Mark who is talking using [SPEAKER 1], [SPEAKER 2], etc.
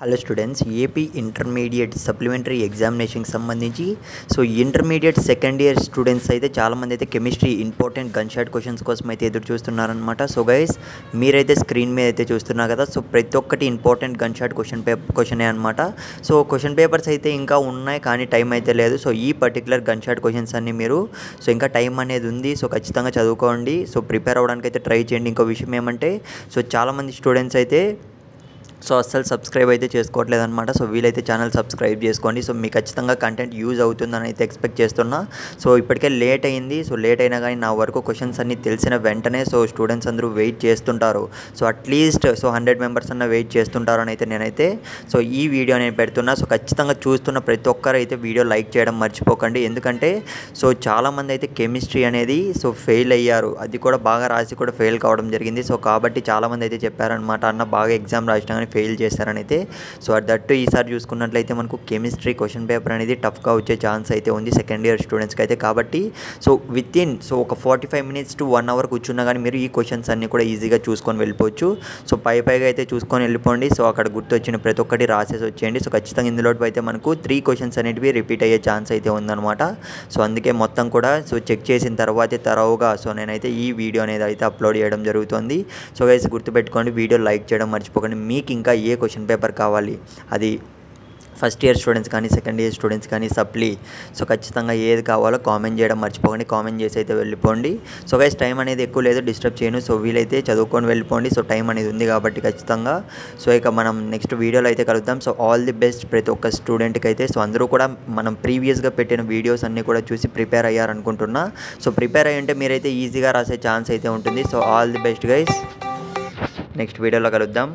[SPEAKER 1] Hello students, AP intermediate supplementary ఎగ్జామినేషన్కి సంబంధించి intermediate second year students అయితే చాలామంది అయితే chemistry important gun shot questions కోసం అయితే ఎదురు చూస్తున్నారనమాట. సో గైస్, మీరైతే స్క్రీన్ మీద అయితే చూస్తున్నారు కదా. సో ప్రతి ఒక్కటి ఇంపార్టెంట్ గన్ షాట్ క్వశ్చనే అనమాట. సో క్వశ్చన్ పేపర్స్ అయితే ఇంకా ఉన్నాయి, కానీ టైం అయితే లేదు. సో ఈ పర్టికులర్ గన్ షాట్ క్వశ్చన్స్ అన్ని మీరు ఇంకా టైం అనేది ఉంది. సో ఖచ్చితంగా చదువుకోండి. సో ప్రిపేర్ అవ్వడానికి అయితే ట్రై చేయండి. ఇంకో విషయం ఏమంటే, చాలామంది స్టూడెంట్స్ అయితే అస్సలు సబ్స్క్రైబ్ అయితే చేసుకోవట్లేదు అనమాట. సో వీలైతే ఛానల్ సబ్స్క్రైబ్ చేసుకోండి. సో మీకు ఖచ్చితంగా కంటెంట్ యూజ్ అవుతుందని అయితే ఎక్స్పెక్ట్ చేస్తున్నా. సో ఇప్పటికే లేట్ అయింది. సో లేట్ అయినా కానీ నా వరకు క్వశ్చన్స్ అన్ని తెలిసిన వెంటనే స్టూడెంట్స్ అందరూ వెయిట్ చేస్తుంటారు. సో అట్లీస్ట్ 100 మెంబర్స్ అన్న వెయిట్ చేస్తుంటారు అని అయితే నేనైతే ఈ వీడియో నేను పెడుతున్నా. సో ఖచ్చితంగా చూస్తున్న ప్రతి ఒక్కరు అయితే వీడియో లైక్ చేయడం మర్చిపోకండి. ఎందుకంటే చాలామంది అయితే కెమిస్ట్రీ అనేది ఫెయిల్ అయ్యారు. అది కూడా బాగా రాసి కూడా ఫెయిల్ కావడం జరిగింది. సో కాబట్టి చాలామంది అయితే చెప్పారనమాట, అన్న బాగా ఎగ్జామ్ రాసినా కానీ ఫెయిల్ చేస్తారని అయితే. సో దట్టు ఈసారి చూసుకున్నట్లయితే మనకు కెమిస్ట్రీ క్వశ్చన్ పేపర్ అనేది టఫ్గా వచ్చే ఛాన్స్ అయితే ఉంది సెకండ్ ఇయర్ స్టూడెంట్స్కి అయితే. కాబట్టి విత్ ఇన్ ఒక 45 minutes to 1 hour కూర్చున్నా కానీ మీరు ఈ క్వశ్చన్స్ అన్నీ కూడా ఈజీగా చూసుకొని వెళ్ళిపోవచ్చు. పైగా అయితే చూసుకొని వెళ్ళిపోండి. అక్కడ గుర్తొచ్చిన ప్రతి ఒక్కటి రాసేసి వచ్చేయండి. ఖచ్చితంగా ఇందులో అయితే మనకు 3 క్వశ్చన్స్ అనేటివి రిపీట్ అయ్యే ఛాన్స్ అయితే ఉందన్నమాట. అందుకే మొత్తం కూడా చెక్ చేసిన తర్వాతే తరవుగా నేనైతే ఈ వీడియో అనేది అయితే అప్లోడ్ చేయడం జరుగుతుంది. గైస్, గుర్తుపెట్టుకోండి, వీడియో లైక్ చేయడం మర్చిపోకండి. మీకు ఇంకా ఏ క్వశ్చన్ పేపర్ కావాలి, అది ఫస్ట్ ఇయర్ స్టూడెంట్స్ కానీ సెకండ్ ఇయర్ స్టూడెంట్స్ కానీ సప్లీ, ఖచ్చితంగా ఏది కావాలో కామెంట్ చేయడం మర్చిపోకండి. కామెంట్ చేసి అయితే వెళ్ళిపోండి. గైస్, టైం అనేది ఎక్కువ లేదు, డిస్టర్బ్ చేయను. వీలైతే చదువుకొని వెళ్ళిపోండి. టైం అనేది ఉంది కాబట్టి ఖచ్చితంగా. ఇక మనం నెక్స్ట్ వీడియోలో అయితే కలుద్దాం. ఆల్ ది బెస్ట్ ప్రతి ఒక్క స్టూడెంట్కి అయితే. అందరూ కూడా మనం ప్రీవియస్గా పెట్టిన వీడియోస్ అన్నీ కూడా చూసి ప్రిపేర్ అయ్యారనుకుంటున్నా. ప్రిపేర్ అయ్యి ఉంటే మీరైతే ఈజీగా రాసే ఛాన్స్ అయితే ఉంటుంది. All the best guys, next వీడియోలో కలుద్దాం.